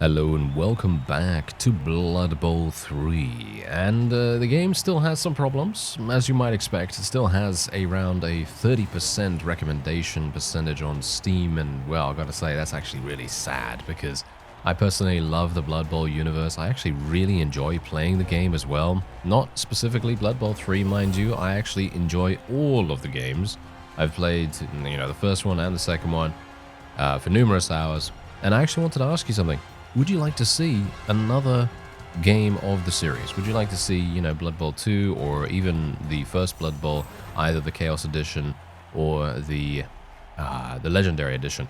Hello and welcome back to Blood Bowl 3, and the game still has some problems, as you might expect. It still has around a 30% recommendation percentage on Steam, and well, I gotta say, that's actually really sad, because I personally love the Blood Bowl universe. I actually really enjoy playing the game as well. Not specifically Blood Bowl 3, mind you. I actually enjoy all of the games. I've played, the first one and the second one for numerous hours, and I actually wanted to ask you something. Would you like to see another game of the series? Would you like to see, Blood Bowl 2 or even the first Blood Bowl, either the Chaos Edition or the Legendary Edition?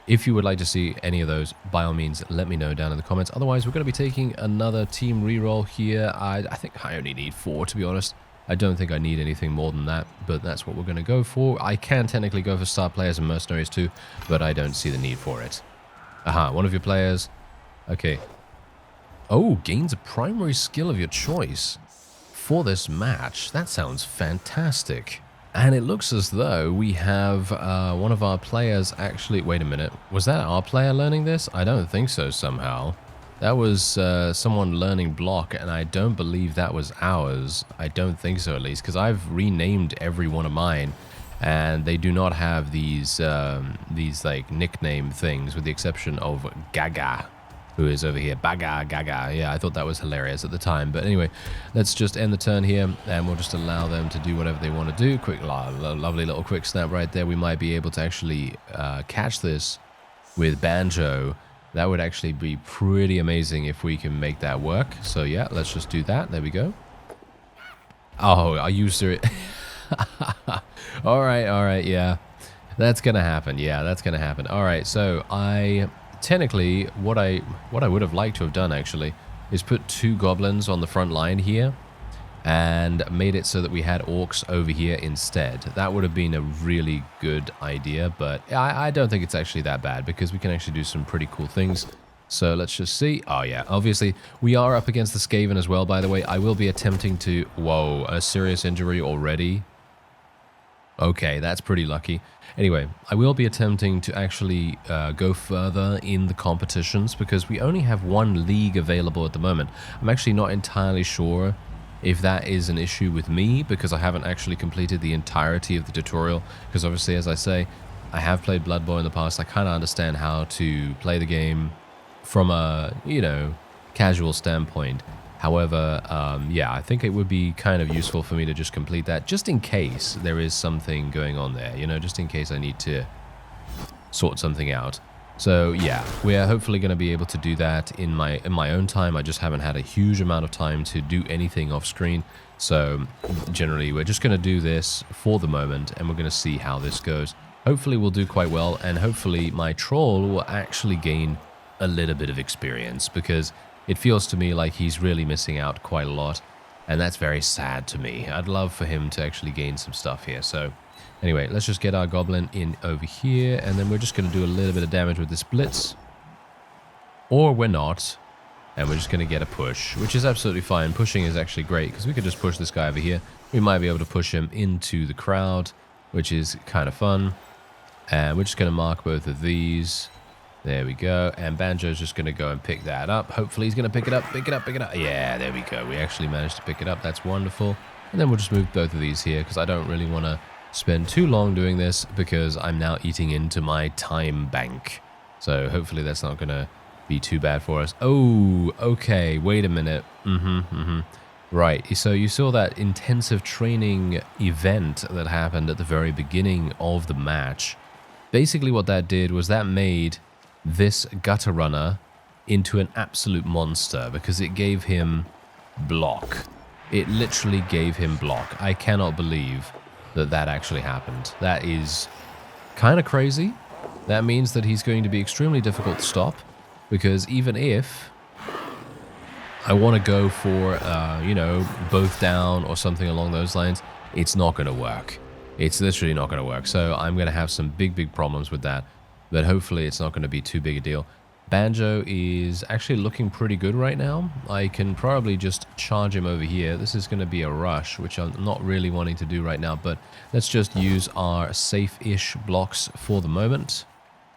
If you would like to see any of those, by all means, let me know down in the comments. Otherwise, we're going to be taking another team reroll here. I think I only need 4, to be honest. I don't think I need anything more than that, but that's what we're going to go for. I can technically go for star players and mercenaries too, but I don't see the need for it. Aha, one of your players. Okay. Oh, gains a primary skill of your choice for this match. That sounds fantastic. And it looks as though we have one of our players actually... Wait a minute. Was that our player learning this? I don't think so somehow. That was someone learning block, and I don't believe that was ours. I don't think so, at least, because I've renamed every one of mine, and they do not have these like nickname things, with the exception of Gaga, who is over here. Baga, Gaga. Yeah, I thought that was hilarious at the time. But anyway, let's just end the turn here, and we'll just allow them to do whatever they want to do. Quick, lovely little quick snap right there. We might be able to actually catch this with Banjo. That would actually be pretty amazing if we can make that work. So yeah, let's just do that. There we go. Oh, are you serious? All right, yeah. That's gonna happen. Yeah, that's gonna happen. All right, so technically, what I would have liked to have done, actually, is put 2 goblins on the front line here and made it so that we had orcs over here instead. That would have been a really good idea, but I don't think it's actually that bad, because we can actually do some pretty cool things. So let's just see. Oh yeah, obviously, we are up against the SKAVEN as well, by the way. I will be attempting to... Whoa, a serious injury already? Okay, that's pretty lucky. Anyway, I will be attempting to actually go further in the competitions, because we only have 1 league available at the moment. I'm actually not entirely sure if that is an issue with me, because I haven't actually completed the entirety of the tutorial, because obviously, as I say, I have played Blood Bowl in the past. I kind of understand how to play the game from a, casual standpoint. However, yeah, I think it would be kind of useful for me to just complete that, just in case there is something going on there, just in case I need to sort something out. So yeah, we're hopefully going to be able to do that in my own time. I just haven't had a huge amount of time to do anything off screen. So generally, we're just going to do this for the moment, and we're going to see how this goes. Hopefully, we'll do quite well, and hopefully my troll will actually gain a little bit of experience, because it feels to me like he's really missing out quite a lot, and that's very sad to me. I'd love for him to actually gain some stuff here. So anyway, let's just get our goblin in over here, and then we're just going to do a little bit of damage with this blitz. Or we're not, and we're just going to get a push, which is absolutely fine. Pushing is actually great, because we could just push this guy over here. We might be able to push him into the crowd, which is kind of fun. And we're just going to mark both of these. There we go, and Banjo's just going to go and pick that up. Hopefully he's going to pick it up. Yeah, there we go. We actually managed to pick it up. That's wonderful. And then we'll just move both of these here, because I don't really want to spend too long doing this, because I'm now eating into my time bank. So hopefully that's not going to be too bad for us. Oh, okay, wait a minute. Right, so you saw that intensive training event that happened at the very beginning of the match. Basically what that did was that made this gutter runner into an absolute monster, because it gave him block. It literally gave him block. I cannot believe that that actually happened. That is kind of crazy. That means that he's going to be extremely difficult to stop, because even if I want to go for, both down or something along those lines, it's not going to work. It's literally not going to work. So I'm going to have some big problems with that. But hopefully it's not going to be too big a deal. Banjo is actually looking pretty good right now. I can probably just charge him over here. This is going to be a rush, which I'm not really wanting to do right now. But let's just use our safe-ish blocks for the moment.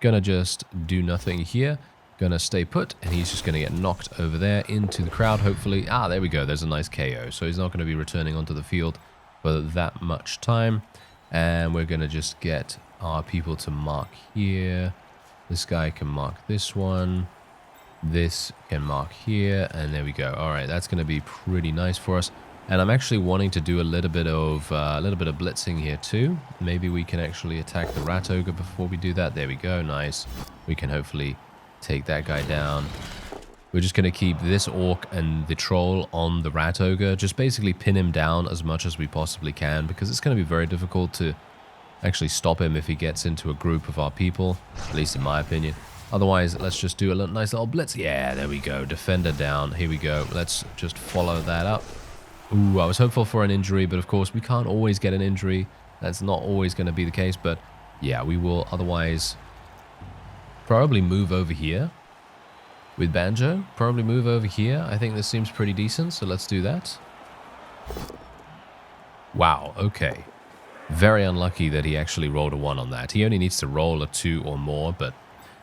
Gonna just do nothing here. Gonna stay put, and he's just gonna get knocked over there into the crowd, hopefully. Ah, there we go. There's a nice KO. So he's not gonna be returning onto the field for that much time. And we're gonna just get our people to mark here. This guy can mark this one. This can mark here, and there we go. All right, that's gonna be pretty nice for us. And I'm actually wanting to do a little bit of blitzing here too. Maybe we can actually attack the rat ogre before we do that. There we go. Nice. We can hopefully take that guy down. We're just going to keep this orc and the troll on the rat ogre. Just basically pin him down as much as we possibly can, because it's going to be very difficult to actually stop him if he gets into a group of our people, at least in my opinion. Otherwise, let's just do a nice little blitz. Yeah, there we go. Defender down. Here we go. Let's just follow that up. Ooh, I was hopeful for an injury, but of course we can't always get an injury. That's not always going to be the case, but yeah, we will otherwise probably move over here with Banjo. Probably move over here. I think this seems pretty decent, so let's do that. Wow, okay. Very unlucky that he actually rolled a 1 on that. He only needs to roll a 2 or more, but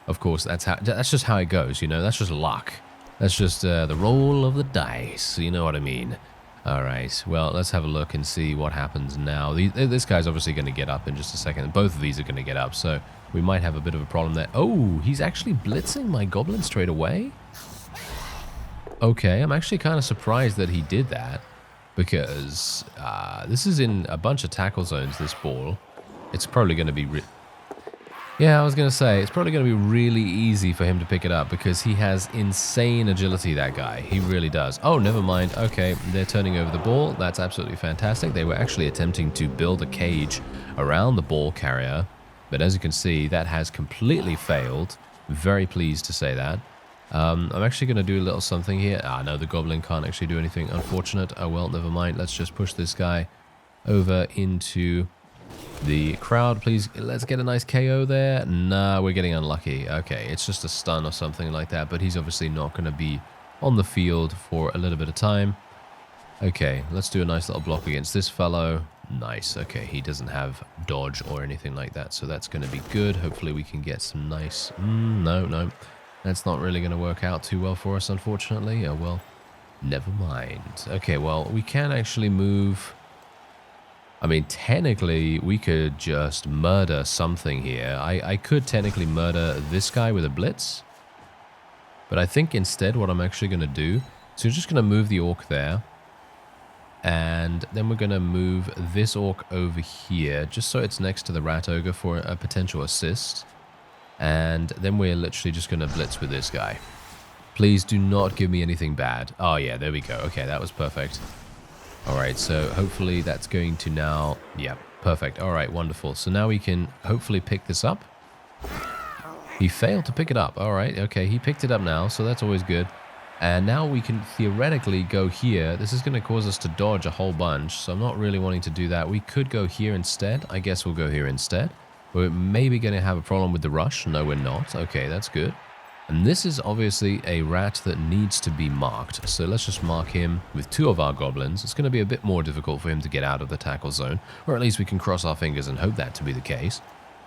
of course that's just how it goes, you know. That's just luck. That's just the roll of the dice, you know what I mean. All right, well, let's have a look and see what happens now. This guy's obviously going to get up in just a second. Both of these are going to get up, so we might have a bit of a problem there. Oh, he's actually blitzing my goblin straight away? Okay, I'm actually kind of surprised that he did that, because this is in a bunch of tackle zones, this ball. It's probably going to be... Yeah, I was going to say, it's probably going to be really easy for him to pick it up, because he has insane agility, that guy. He really does. Oh, never mind. Okay, they're turning over the ball. That's absolutely fantastic. They were actually attempting to build a cage around the ball carrier, but as you can see, that has completely failed. Very pleased to say that. I'm actually going to do a little something here. Ah, no, the goblin can't actually do anything. Unfortunate. Oh, well, never mind. Let's just push this guy over into... the crowd. Please, let's get a nice KO there. Nah, we're getting unlucky. Okay, it's just a stun or something like that, but he's obviously not going to be on the field for a little bit of time. Okay, let's do a nice little block against this fellow. Nice. Okay, he doesn't have dodge or anything like that, so that's going to be good. Hopefully we can get some nice... No. That's not really going to work out too well for us, unfortunately. Oh, well, never mind. Okay, well, we can actually move... I mean, technically, we could just murder something here. I could technically murder this guy with a blitz. But I think instead what I'm actually going to do... So we're just going to move the orc there. And then we're going to move this orc over here, just so it's next to the rat ogre for a potential assist. And then we're literally just going to blitz with this guy. Please do not give me anything bad. Oh, yeah, there we go. Okay, that was perfect. Alright, so hopefully that's going to now... Yeah, perfect. Alright, wonderful. So now we can hopefully pick this up. He failed to pick it up. Alright, okay, he picked it up now, so that's always good. And now we can theoretically go here. This is going to cause us to dodge a whole bunch, so I'm not really wanting to do that. We could go here instead. I guess we'll go here instead. We're maybe going to have a problem with the rush. No, we're not. Okay, that's good. And this is obviously a rat that needs to be marked. So let's just mark him with 2 of our goblins. It's going to be a bit more difficult for him to get out of the tackle zone. Or at least we can cross our fingers and hope that to be the case.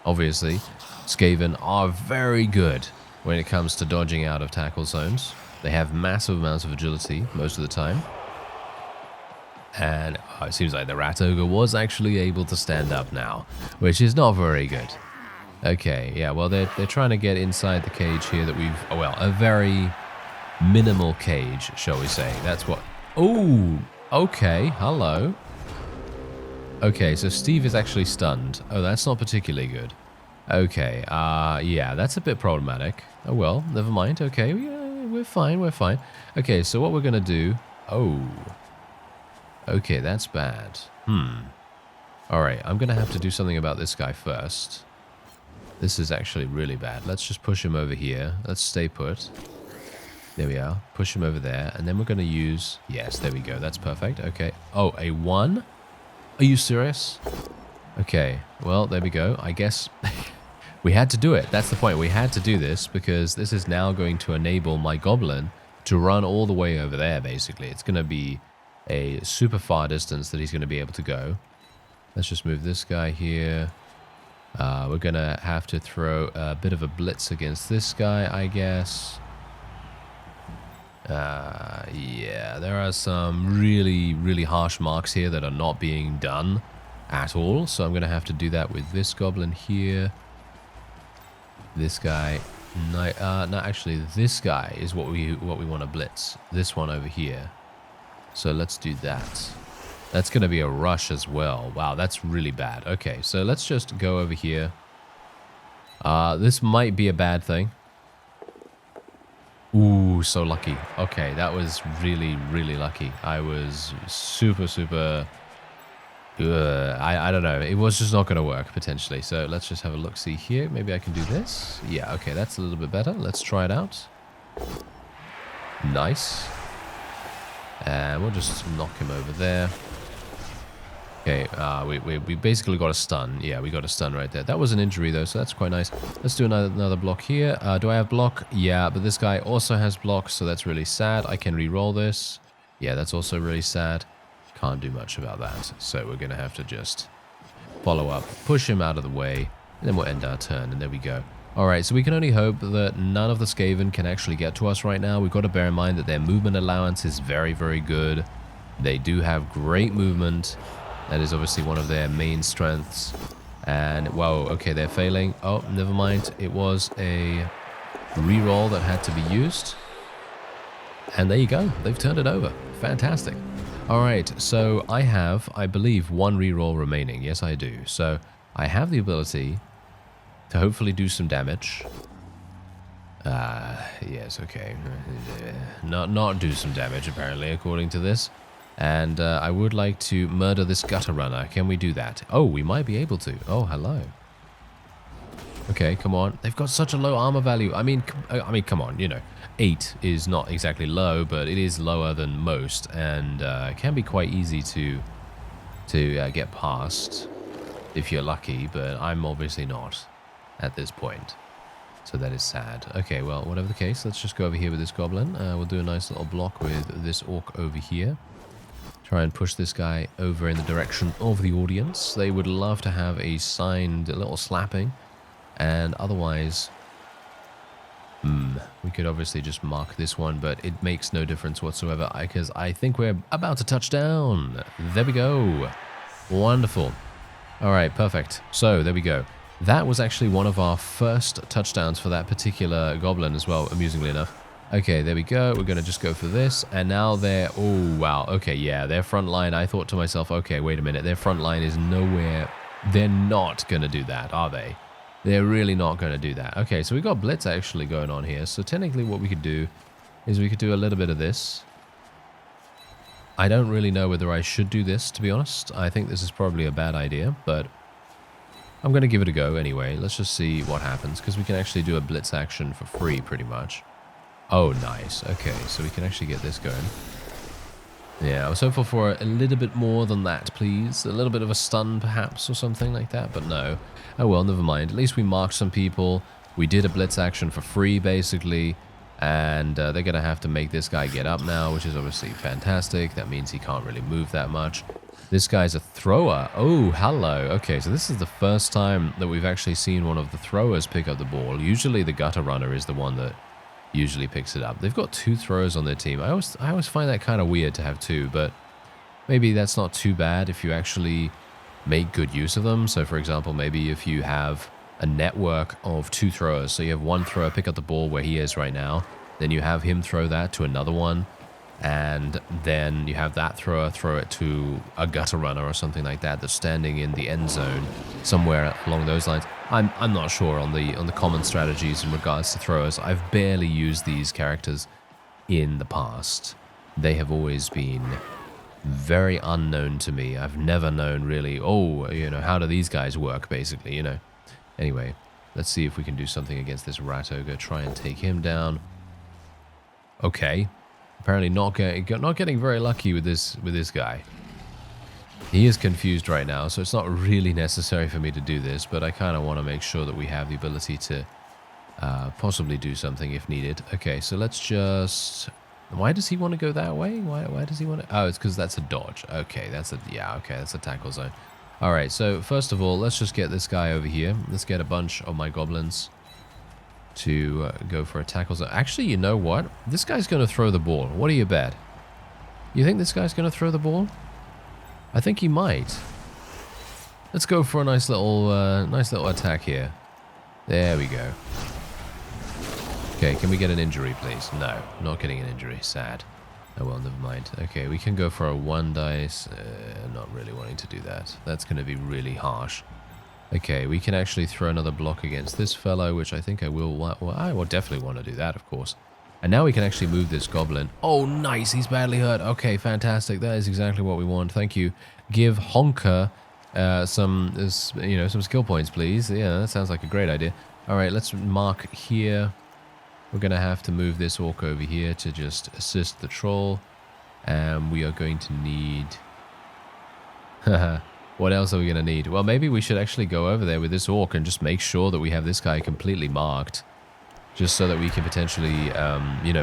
Obviously, SKAVEN are very good when it comes to dodging out of tackle zones. They have massive amounts of agility most of the time. And it seems like the rat ogre was actually able to stand up now, which is not very good. Okay, yeah, well, they're trying to get inside the cage here that we've... Oh, well, a very minimal cage, shall we say. That's what... Oh, okay, hello. Okay, so Steve is actually stunned. Oh, that's not particularly good. Okay, yeah, that's a bit problematic. Oh, well, never mind. Okay, we're fine, we're fine. Okay, so what we're going to do... Oh. Okay, that's bad. Alright, I'm going to have to do something about this guy first. This is actually really bad. Let's just push him over here. Let's stay put. There we are. Push him over there. And then we're going to use... Yes, there we go. That's perfect. Okay. Oh, a 1? Are you serious? Okay. Well, there we go. I guess we had to do it. That's the point. We had to do this because this is now going to enable my goblin to run all the way over there, basically. It's going to be a super far distance that he's going to be able to go. Let's just move this guy here. We're going to have to throw a bit of a blitz against this guy, I guess. Yeah, there are some really, really harsh marks here that are not being done at all. So I'm going to have to do that with this goblin here. This guy. No, actually, this guy is what we want to blitz. This one over here. So let's do that. That's going to be a rush as well. Wow, that's really bad. Okay, so let's just go over here. This might be a bad thing. Ooh, so lucky. Okay, that was really, really lucky. I was super, super... I don't know. It was just not going to work, potentially. So let's just have a look-see here. Maybe I can do this. Yeah, okay, that's a little bit better. Let's try it out. Nice. And we'll just knock him over there. Okay, we basically got a stun. Yeah, we got a stun right there. That was an injury, though, so that's quite nice. Let's do another block here. Do I have block? Yeah, but this guy also has block, so that's really sad. I can re-roll this. Yeah, that's also really sad. Can't do much about that. So we're going to have to just follow up, push him out of the way, and then we'll end our turn, and there we go. Alright, so we can only hope that none of the SKAVEN can actually get to us right now. We've got to bear in mind that their movement allowance is very, very good. They do have great movement. That is obviously one of their main strengths. And, whoa, okay, they're failing. Oh, never mind. It was a reroll that had to be used. And there you go. They've turned it over. Fantastic. All right, so I have, I believe, one reroll remaining. Yes, I do. So I have the ability to hopefully do some damage. Yes, okay. Not do some damage, apparently, according to this. And I would like to murder this gutter runner. Can we do that? Oh, we might be able to. Oh, hello. Okay, come on. They've got such a low armor value. I mean, come on, you know. 8 is not exactly low, but it is lower than most, and can be quite easy to get past if you're lucky, but I'm obviously not at this point. So that is sad. Okay, well, whatever the case, let's just go over here with this goblin. We'll do a nice little block with this orc over here. Try and push this guy over in the direction of the audience. They would love to have a signed little slapping, and otherwise... we could obviously just mark this one, but it makes no difference whatsoever because I think we're about to touch down. There we go. Wonderful. All right, perfect. So there we go. That was actually one of our first touchdowns for that particular goblin as well, amusingly enough. Okay, there we go. We're going to just go for this. And now they're... Oh, wow. Okay, yeah, their front line, I thought to myself, okay, wait a minute. Their front line is nowhere... They're not going to do that, are they? They're really not going to do that. Okay, so we've got Blitz actually going on here. So technically what we could do is we could do a little bit of this. I don't really know whether I should do this, to be honest. I think this is probably a bad idea, but I'm going to give it a go anyway. Let's just see what happens, because we can actually do a Blitz action for free, pretty much. Oh, nice. Okay, so we can actually get this going. Yeah, I was hopeful for a little bit more than that, please. A little bit of a stun, perhaps, or something like that, but no. Oh well, never mind. At least we marked some people. We did a Blitz action for free, basically. And they're going to have to make this guy get up now, which is obviously fantastic. That means he can't really move that much. This guy's a thrower. Oh, hello. Okay, so this is the first time that we've actually seen one of the throwers pick up the ball. Usually the gutter runner is the one that usually picks it up. They've got 2 throwers on their team. I always find that kind of weird to have 2, but maybe that's not too bad if you actually make good use of them. So for example, maybe if you have a network of 2 throwers, so you have one thrower pick up the ball where he is right now, then you have him throw that to another one, and then you have that thrower throw it to a gutter runner or something like that that's standing in the end zone somewhere along those lines. I'm not sure on the common strategies in regards to throwers. I've barely used these characters in the past. They have always been very unknown to me. I've never known really, oh, you know, how do these guys work, basically, you know. Anyway, let's see if we can do something against this rat ogre. Try and take him down. Okay. Apparently not getting very lucky with this guy. He is confused right now, so it's not really necessary for me to do this, but I kind of want to make sure that we have the ability to possibly do something if needed. Okay, so let's just... Why does he want to go that way? Why does he want to... Oh, it's because that's a dodge. Okay, that's a... Yeah, okay, that's a tackle zone. Alright, so first of all, let's just get this guy over here. Let's get a bunch of my goblins to go for a tackle zone. Actually, you know what? This guy's going to throw the ball. What do you bet? You think this guy's going to throw the ball? I think he might. Let's go for a nice little attack here. There we go. Okay, can we get an injury, please? No, not getting an injury. Sad. Oh well, never mind. Okay, we can go for a 1 dice. Not really wanting to do that. That's going to be really harsh. Okay, we can actually throw another block against this fellow, which I think I will. Well, I will definitely want to do that, of course. And now we can actually move this goblin. Oh, nice. He's badly hurt. Okay, fantastic. That is exactly what we want. Thank you. Give Honker some skill points, please. Yeah, that sounds like a great idea. All right, let's mark here. We're going to have to move this orc over here to just assist the troll. And we are going to need... What else are we going to need? Well, maybe we should actually go over there with this orc and just make sure that we have this guy completely marked. Just so that we can potentially,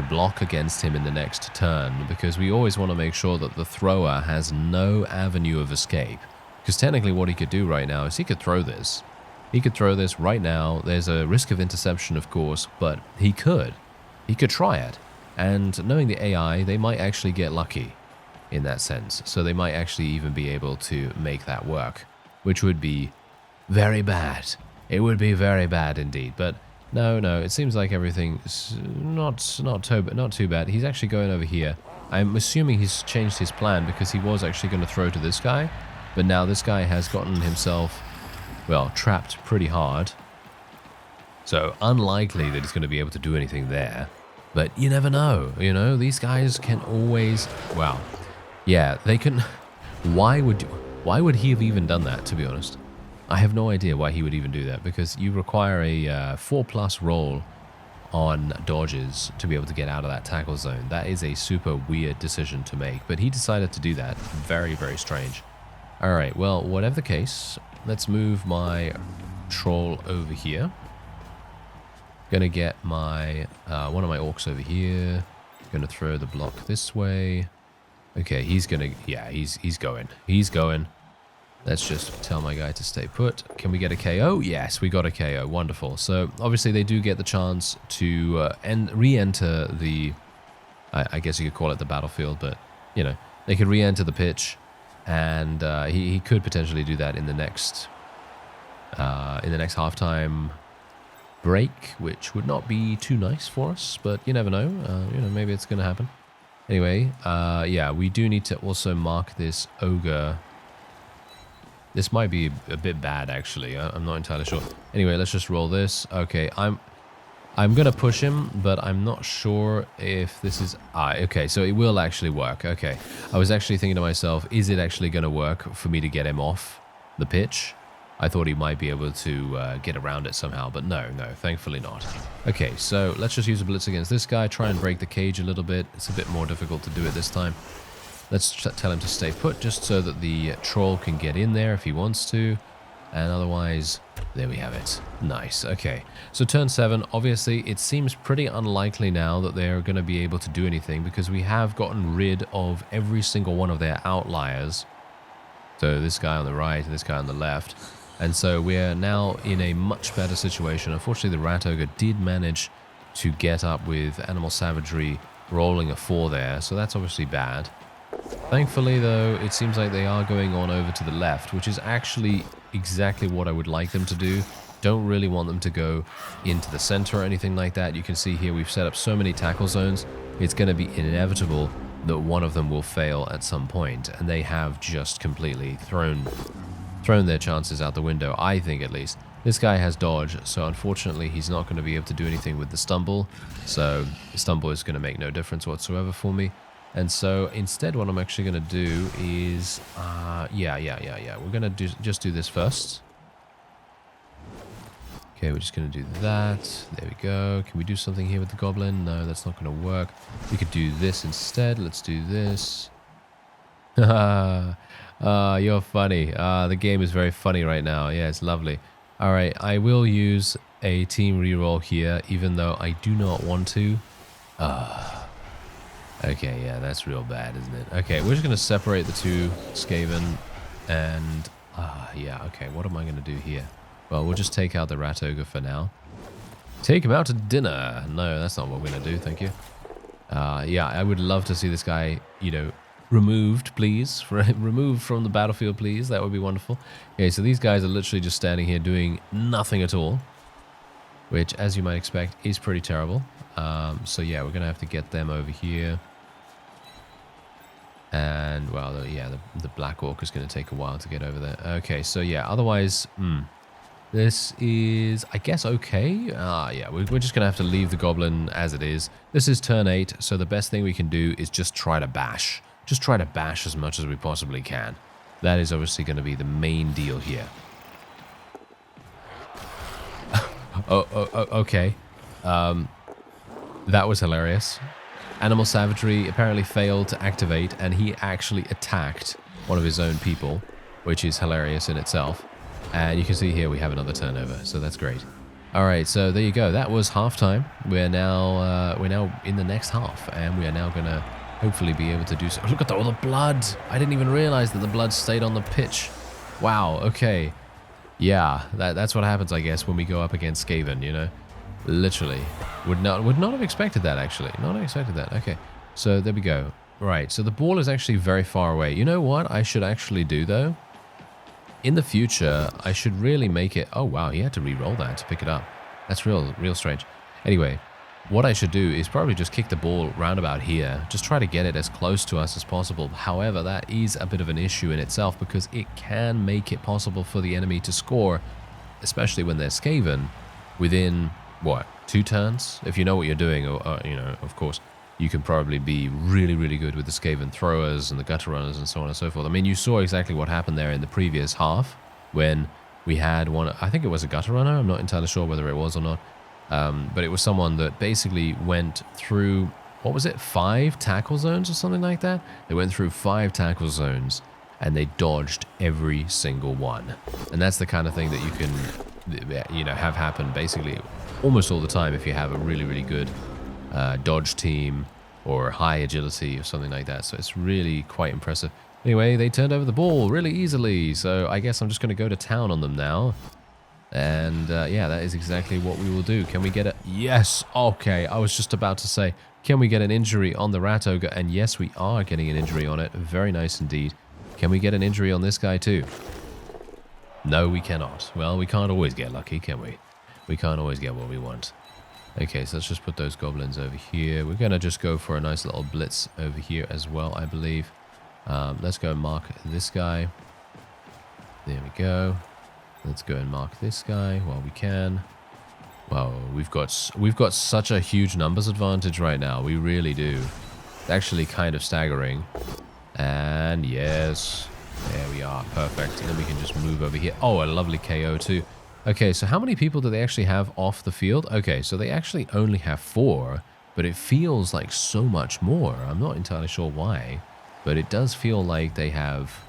block against him in the next turn. Because we always want to make sure that the thrower has no avenue of escape. Because technically what he could do right now is he could throw this. He could throw this right now. There's a risk of interception, of course, but he could. He could try it. And knowing the AI, they might actually get lucky in that sense. So they might actually even be able to make that work, which would be very bad. It would be very bad indeed. But no, it seems like everything's not too bad. He's actually going over here. I'm assuming he's changed his plan because he was actually going to throw to this guy. But now this guy has gotten himself... well, trapped pretty hard. So, unlikely that he's going to be able to do anything there. But you never know, these guys can always... well, yeah, they can... Why would he have even done that, to be honest? I have no idea why he would even do that, because you require a 4+ roll on dodges to be able to get out of that tackle zone. That is a super weird decision to make, but he decided to do that. Very, very strange. Alright, well, whatever the case... let's move my troll over here. Gonna get my one of my orcs over here. Gonna throw the block this way. Okay, he's gonna... yeah, he's going. He's going. Let's just tell my guy to stay put. Can we get a KO? Yes, we got a KO. Wonderful. So, obviously, they do get the chance to re-enter the... I guess you could call it the battlefield, but, they could re-enter the pitch. And he could potentially do that in the next halftime break, which would not be too nice for us. But you never know. Maybe it's going to happen. Anyway, yeah, we do need to also mark this ogre. This might be a bit bad, actually. I'm not entirely sure. Anyway, let's just roll this. Okay, I'm going to push him, but I'm not sure if this is... okay, so it will actually work. Okay, I was actually thinking to myself, is it actually going to work for me to get him off the pitch? I thought he might be able to get around it somehow, but no, thankfully not. Okay, so let's just use a blitz against this guy, try and break the cage a little bit. It's a bit more difficult to do it this time. Let's tell him to stay put, just so that the troll can get in there if he wants to. And otherwise, there we have it. Nice. Okay. So turn 7, obviously, it seems pretty unlikely now that they're going to be able to do anything because we have gotten rid of every single one of their outliers. So this guy on the right and this guy on the left. And so we're now in a much better situation. Unfortunately, the rat ogre did manage to get up with animal savagery rolling a 4 there. So that's obviously bad. Thankfully, though, it seems like they are going on over to the left, which is actually exactly what I would like them to do. Don't really want them to go into the center or anything like that. You can see here we've set up so many tackle zones. It's going to be inevitable that one of them will fail at some point, and they have just completely thrown their chances out the window, I think at least. This guy has dodge, so unfortunately he's not going to be able to do anything with the stumble. So the stumble is going to make no difference whatsoever for me. And so instead what I'm actually going to do is, we're going to just do this first. Okay, we're just going to do that. There we go. Can we do something here with the goblin? No, that's not going to work. We could do this instead. Let's do this. You're funny. The game is very funny right now. Yeah, it's lovely. All right, I will use a team reroll here, even though I do not want to. Okay, yeah, that's real bad, isn't it? Okay, we're just going to separate the two SKAVEN, and Yeah, okay, what am I going to do here? Well, we'll just take out the rat ogre for now. Take him out to dinner. No, that's not what we're going to do, thank you. Yeah, I would love to see this guy, you know, removed, please. Removed from the battlefield, please. That would be wonderful. Okay, so these guys are literally just standing here doing nothing at all, which, as you might expect, is pretty terrible. So yeah, we're going to have to get them over here. And, well, yeah, the Black Orc is going to take a while to get over there. Okay, so yeah, otherwise, this is, I guess, okay. Yeah, we're just going to have to leave the Goblin as it is. This is turn 8, so the best thing we can do is just try to bash. Just try to bash as much as we possibly can. That is obviously going to be the main deal here. Okay. That was hilarious. Animal Savagery apparently failed to activate, and he actually attacked one of his own people, which is hilarious in itself. And you can see here we have another turnover, so that's great. All right, so there you go. That was halftime. We're now in the next half, and we are now going to hopefully be able to do so. Look at all the blood. I didn't even realize that the blood stayed on the pitch. Wow, okay. Yeah, that's what happens, I guess, when we go up against SKAVEN, you know. Literally. Would not have expected that, actually. Not expected that. Okay, so there we go. Right, so the ball is actually very far away. You know what I should actually do, though? In the future, I should really make it... Oh, wow, he had to re-roll that to pick it up. That's real strange. Anyway, what I should do is probably just kick the ball round about here. Just try to get it as close to us as possible. However, that is a bit of an issue in itself because it can make it possible for the enemy to score, especially when they're SKAVEN, within... what, 2 turns? If you know what you're doing, or you know, of course, you can probably be really good with the SKAVEN throwers and the gutter runners and so on and so forth. I mean, you saw exactly what happened there in the previous half when we had one, I think it was a gutter runner, I'm not entirely sure whether it was or not, but it was someone that basically went through, what was it, 5 tackle zones or something like that? They went through 5 tackle zones and they dodged every single one. And that's the kind of thing that you can, you know, have happen basically almost all the time if you have a really good dodge team or high agility or something like that. So it's really quite impressive. Anyway, they turned over the ball really easily. So I guess I'm just going to go to town on them now. And yeah, that is exactly what we will do. Can we get a... Yes! Okay, I was just about to say, can we get an injury on the Rat Ogre? And yes, we are getting an injury on it. Very nice indeed. Can we get an injury on this guy too? No, we cannot. Well, we can't always get lucky, can we? We can't always get what we want. Okay, so let's just put those goblins over here. We're going to just go for a nice little blitz over here as well, I believe. Let's go and mark this guy. There we go. Let's go and mark this guy while we can. Well, we've got such a huge numbers advantage right now. We really do. It's actually kind of staggering. And yes, there we are. Perfect. And then we can just move over here. Oh, a lovely KO too. Okay, so how many people do they actually have off the field? Okay, so they actually only have 4, but it feels like so much more. I'm not entirely sure why, but it does feel like they have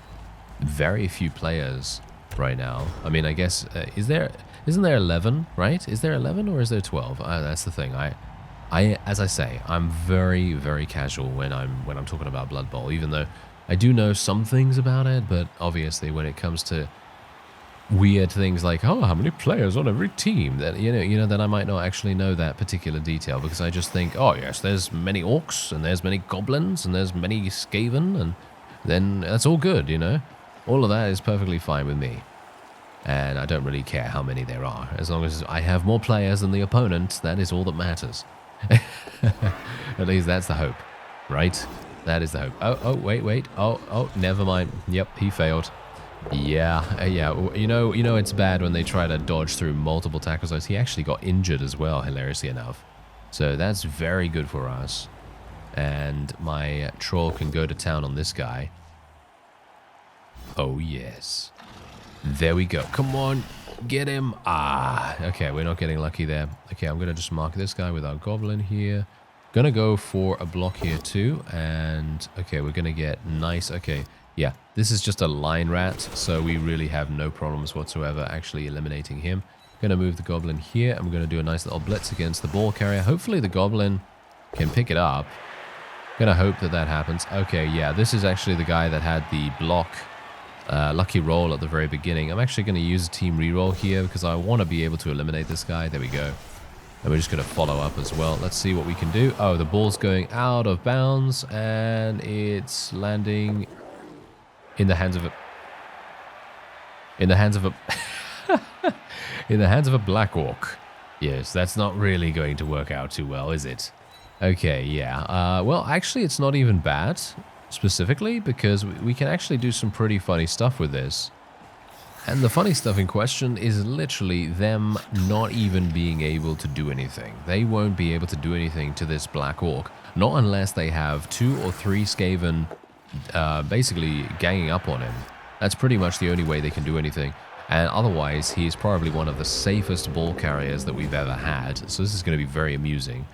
very few players right now. I mean, I guess, isn't there 11, right? Is there 11 or is there 12? That's the thing. As I say, I'm very casual when I'm talking about Blood Bowl, even though I do know some things about it, but obviously when it comes to weird things like, oh, how many players on every team, that you know that I might not actually know that particular detail, because I just think, oh yes, there's many orcs and there's many goblins and there's many SKAVEN, and then that's all good, you know. All of that is perfectly fine with me, and I don't really care how many there are, as long as I have more players than the opponent. That is all that matters. At least that's the hope, right? That is the hope. Oh wait. Oh, never mind. Yep, he failed. Yeah. You know, it's bad when they try to dodge through multiple tackle zones. He actually got injured as well, hilariously enough. So that's very good for us. And my troll can go to town on this guy. Oh, yes. There we go. Come on, get him. Okay, we're not getting lucky there. Okay, I'm going to just mark this guy with our goblin here. Gonna go for a block here too. And, okay, we're going to get nice. Okay. Yeah, this is just a line rat, so we really have no problems whatsoever actually eliminating him. Going to move the goblin here. I'm going to do a nice little blitz against the ball carrier. Hopefully the goblin can pick it up. Going to hope that happens. Okay, yeah, this is actually the guy that had the block lucky roll at the very beginning. I'm actually going to use a team reroll here because I want to be able to eliminate this guy. There we go. And we're just going to follow up as well. Let's see what we can do. Oh, the ball's going out of bounds and it's landing in the hands of a... In the hands of a... in the hands of a black orc. Yes, that's not really going to work out too well, is it? Okay, yeah. Well, actually, it's not even bad, specifically, because we can actually do some pretty funny stuff with this. And the funny stuff in question is literally them not even being able to do anything. They won't be able to do anything to this black orc, not unless they have 2 or 3 Skaven basically ganging up on him. That's pretty much the only way they can do anything. And otherwise, he is probably one of the safest ball carriers that we've ever had. So this is going to be very amusing.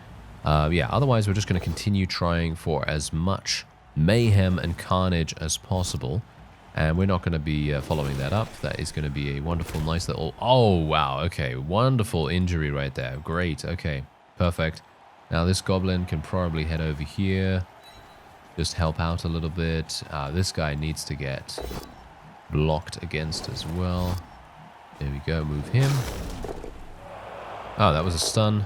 Yeah, otherwise we're just going to continue trying for as much mayhem and carnage as possible. And we're not going to be following that up. That is going to be a wonderful, nice little... Oh, wow. Okay, wonderful injury right there. Great. Okay, perfect. Now this goblin can probably head over here. Just help out a little bit. This guy needs to get blocked against as well. There we go. Move him. Oh, that was a stun.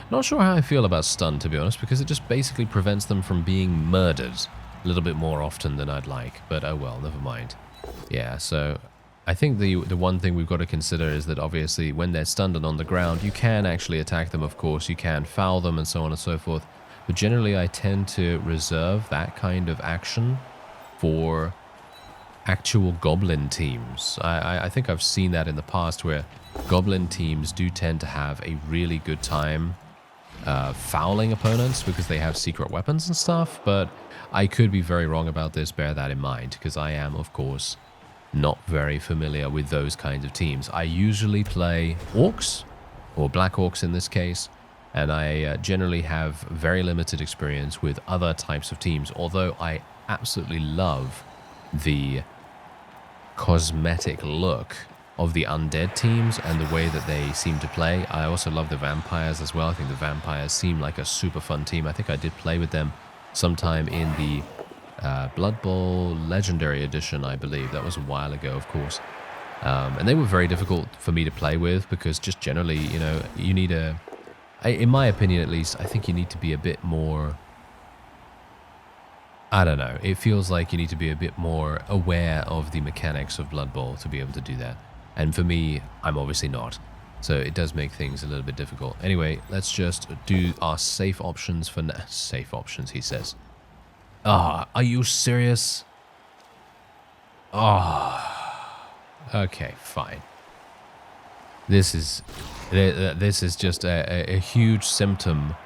Not sure how I feel about stun, to be honest, because it just basically prevents them from being murdered a little bit more often than I'd like. But oh well, never mind. Yeah, so I think the one thing we've got to consider is that obviously when they're stunned and on the ground, you can actually attack them, of course. You can foul them and so on and so forth. But generally, I tend to reserve that kind of action for actual goblin teams. I think I've seen that in the past where goblin teams do tend to have a really good time fouling opponents because they have secret weapons and stuff, but I could be very wrong about this. Bear that in mind, because I am, of course, not very familiar with those kinds of teams. I usually play orcs, or black orcs in this case, and I generally have very limited experience with other types of teams, although I absolutely love the cosmetic look of the undead teams and the way that they seem to play. I also love the vampires as well. I think the vampires seem like a super fun team. I think I did play with them sometime in the Blood Bowl Legendary Edition, I believe. That was a while ago, of course. And they were very difficult for me to play with because just generally, you know, you need in my opinion at least, I think you need to be a bit more... I don't know. It feels like you need to be a bit more aware of the mechanics of Blood Bowl to be able to do that. And for me, I'm obviously not. So it does make things a little bit difficult. Anyway, let's just do our safe options for now. Safe options, he says. Ah, are you serious? Ah. Okay, fine. This is just a huge symptom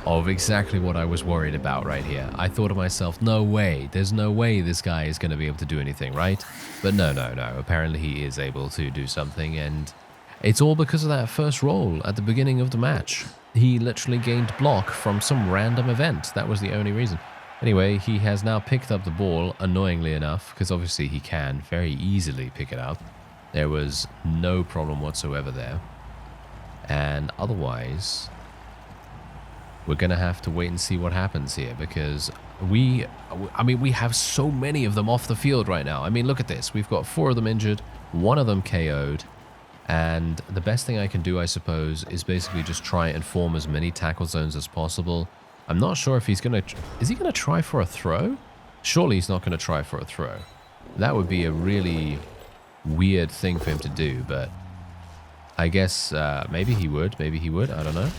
of exactly what I was worried about right here. I thought to myself, no way, there's no way this guy is going to be able to do anything, right? But no. Apparently he is able to do something, and it's all because of that first roll at the beginning of the match. He literally gained block from some random event. That was the only reason. Anyway, he has now picked up the ball, annoyingly enough, because obviously he can very easily pick it up. There was no problem whatsoever there. And otherwise, we're going to have to wait and see what happens here, because we have so many of them off the field right now. I mean, look at this. We've got 4 of them injured, 1 of them KO'd, and the best thing I can do, I suppose, is basically just try and form as many tackle zones as possible. I'm not sure if he's going to... Is he going to try for a throw? Surely he's not going to try for a throw. That would be a really weird thing for him to do, but I guess maybe he would. Maybe he would. I don't know.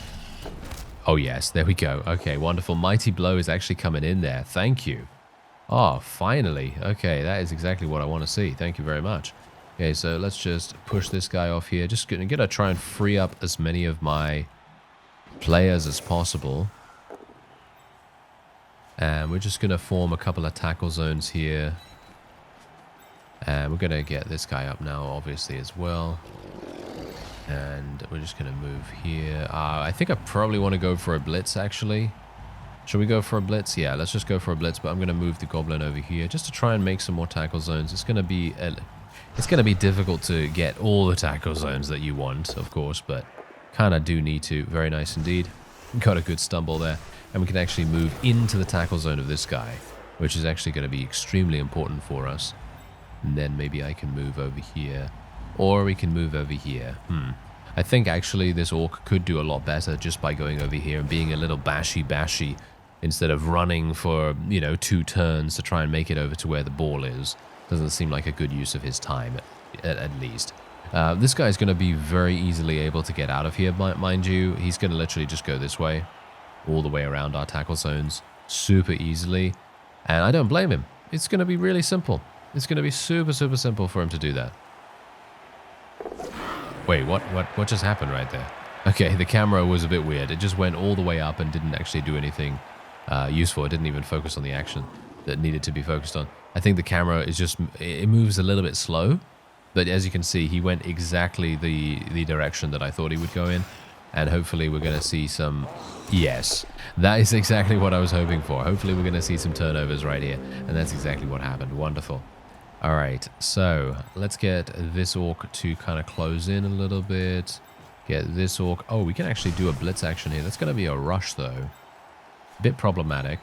Oh, yes. There we go. Okay, wonderful. Mighty Blow is actually coming in there. Thank you. Oh, finally. Okay, that is exactly what I want to see. Thank you very much. Okay, so let's just push this guy off here. Just going to try and free up as many of my players as possible. And we're just going to form a couple of tackle zones here. And we're going to get this guy up now, obviously, as well. And we're just going to move here. I think I probably want to go for a blitz, actually. Should we go for a blitz? Yeah, let's just go for a blitz. But I'm going to move the goblin over here just to try and make some more tackle zones. It's going to be difficult to get all the tackle zones that you want, of course, but kind of do need to. Very nice indeed. Got a good stumble there. And we can actually move into the tackle zone of this guy, which is actually going to be extremely important for us. And then maybe I can move over here. Or we can move over here. I think actually this orc could do a lot better just by going over here and being a little bashy instead of running for, you know, 2 turns to try and make it over to where the ball is. Doesn't seem like a good use of his time, at least. This guy's going to be very easily able to get out of here, mind you. He's going to literally just go this way, all the way around our tackle zones, super easily. And I don't blame him. It's going to be really simple. It's going to be super simple for him to do that. Wait, what just happened right there? Okay, the camera was a bit weird. It just went all the way up and didn't actually do anything useful. It didn't even focus on the action that needed to be focused on. I think the camera is just, it moves a little bit slow. But as you can see, he went exactly the direction that I thought he would go in. And hopefully we're going to see some... Yes, that is exactly what I was hoping for. Hopefully we're going to see some turnovers right here. And that's exactly what happened. Wonderful. All right, so let's get this orc to kind of close in a little bit. Get this orc... Oh, we can actually do a blitz action here. That's going to be a rush, though. A bit problematic.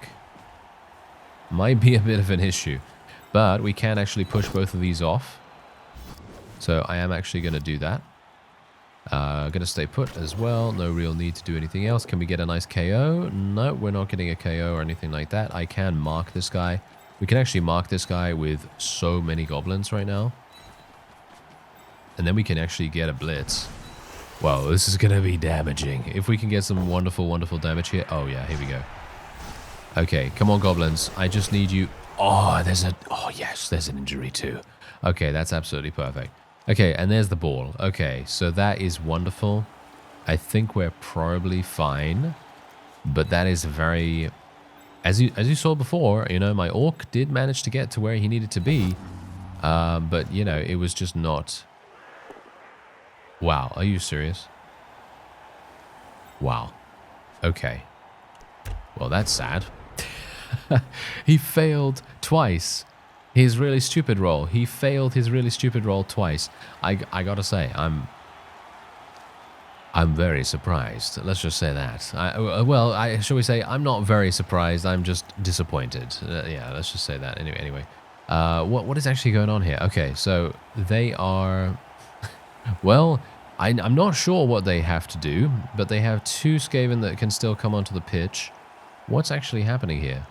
Might be a bit of an issue. But we can actually push both of these off. So I am actually going to do that. Going to stay put as well. No real need to do anything else. Can we get a nice KO? No, we're not getting a KO or anything like that. I can mark this guy. We can actually mark this guy with so many goblins right now. And then we can actually get a blitz. Wow, this is going to be damaging. If we can get some wonderful damage here. Oh, yeah, here we go. Okay, come on, goblins. I just need you. Oh, there's a... Oh, yes, there's an injury too. Okay, that's absolutely perfect. Okay, and there's the ball. Okay, so that is wonderful. I think we're probably fine. But that is very... As you saw before, you know, my orc did manage to get to where he needed to be. But, you know, it was just not... Wow, are you serious? Wow. Okay. Well, that's sad. He failed twice. His really stupid roll. He failed his really stupid roll twice. I gotta say, I'm very surprised. Let's just say that. Shall we say, I'm not very surprised. I'm just disappointed. Yeah, let's just say that. Anyway. What is actually going on here? Okay, so they are... Well, I'm not sure what they have to do, but they have 2 SKAVEN that can still come onto the pitch. What's actually happening here?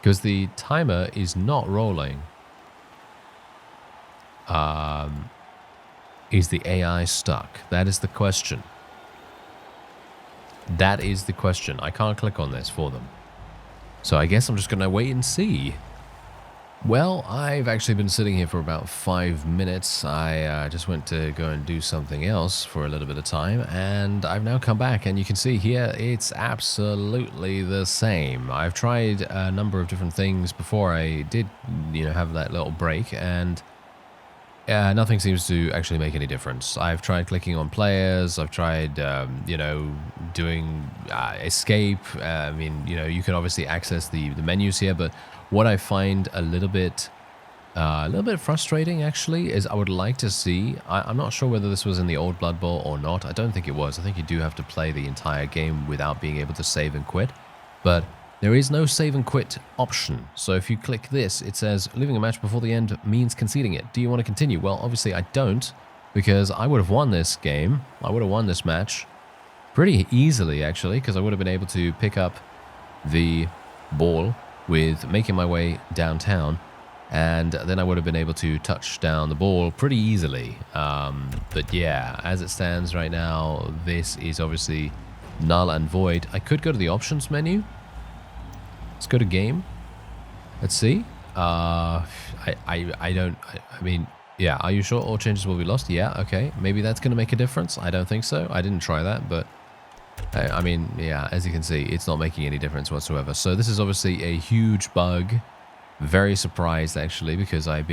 Because the timer is not rolling. Is the AI stuck? That is the question. That is the question. I can't click on this for them. So I guess I'm just going to wait and see. Well, I've actually been sitting here for about 5 minutes. I just went to go and do something else for a little bit of time, and I've now come back, and you can see here it's absolutely the same. I've tried a number of different things before I did, you know, have that little break, and nothing seems to actually make any difference. I've tried clicking on players. I've tried, you know, doing escape. I mean, you know, you can obviously access the menus here, but what I find a little bit frustrating, actually, is I would like to see... I'm not sure whether this was in the old Blood Bowl or not. I don't think it was. I think you do have to play the entire game without being able to save and quit. But there is no save and quit option. So if you click this, it says, leaving a match before the end means conceding it. Do you want to continue? Well, obviously I don't, because I would have won this game. I would have won this match pretty easily, actually, because I would have been able to pick up the ball with making my way downtown, and then I would have been able to touch down the ball pretty easily. But yeah, as it stands right now, this is obviously null and void. I could go to the options menu. Let's go to game. Let's see. I mean, yeah, are you sure all changes will be lost? Yeah, okay. Maybe that's going to make a difference. I don't think so. I didn't try that, but I mean, yeah, as you can see, it's not making any difference whatsoever. So this is obviously a huge bug. Very surprised, actually, because I've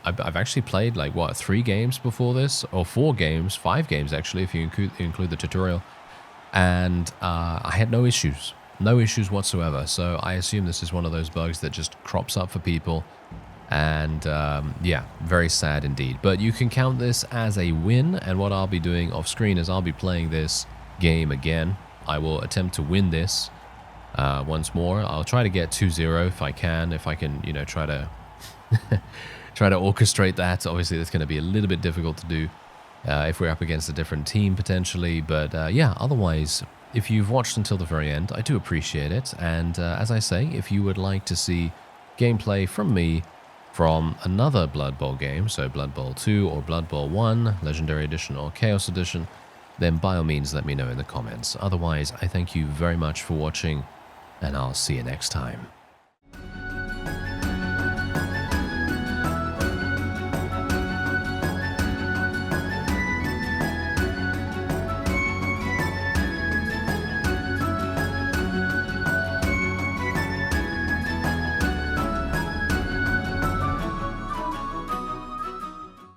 actually played, like, what, 3 games before this? Or 4 games, 5 games, actually, if you include the tutorial. And I had no issues. No issues whatsoever. So I assume this is one of those bugs that just crops up for people. And, yeah, very sad indeed. But you can count this as a win. And what I'll be doing off screen is I'll be playing this game again. I will attempt to win this once more. I'll try to get 2-0 if I can, you know, try to try to orchestrate that. Obviously, that's going to be a little bit difficult to do if we're up against a different team potentially. But yeah, otherwise, if you've watched until the very end, I do appreciate it. And as I say, if you would like to see gameplay from me from another Blood Bowl game, so Blood Bowl 2 or Blood Bowl 1, Legendary Edition or Chaos Edition, then by all means let me know in the comments. Otherwise, I thank you very much for watching, and I'll see you next time.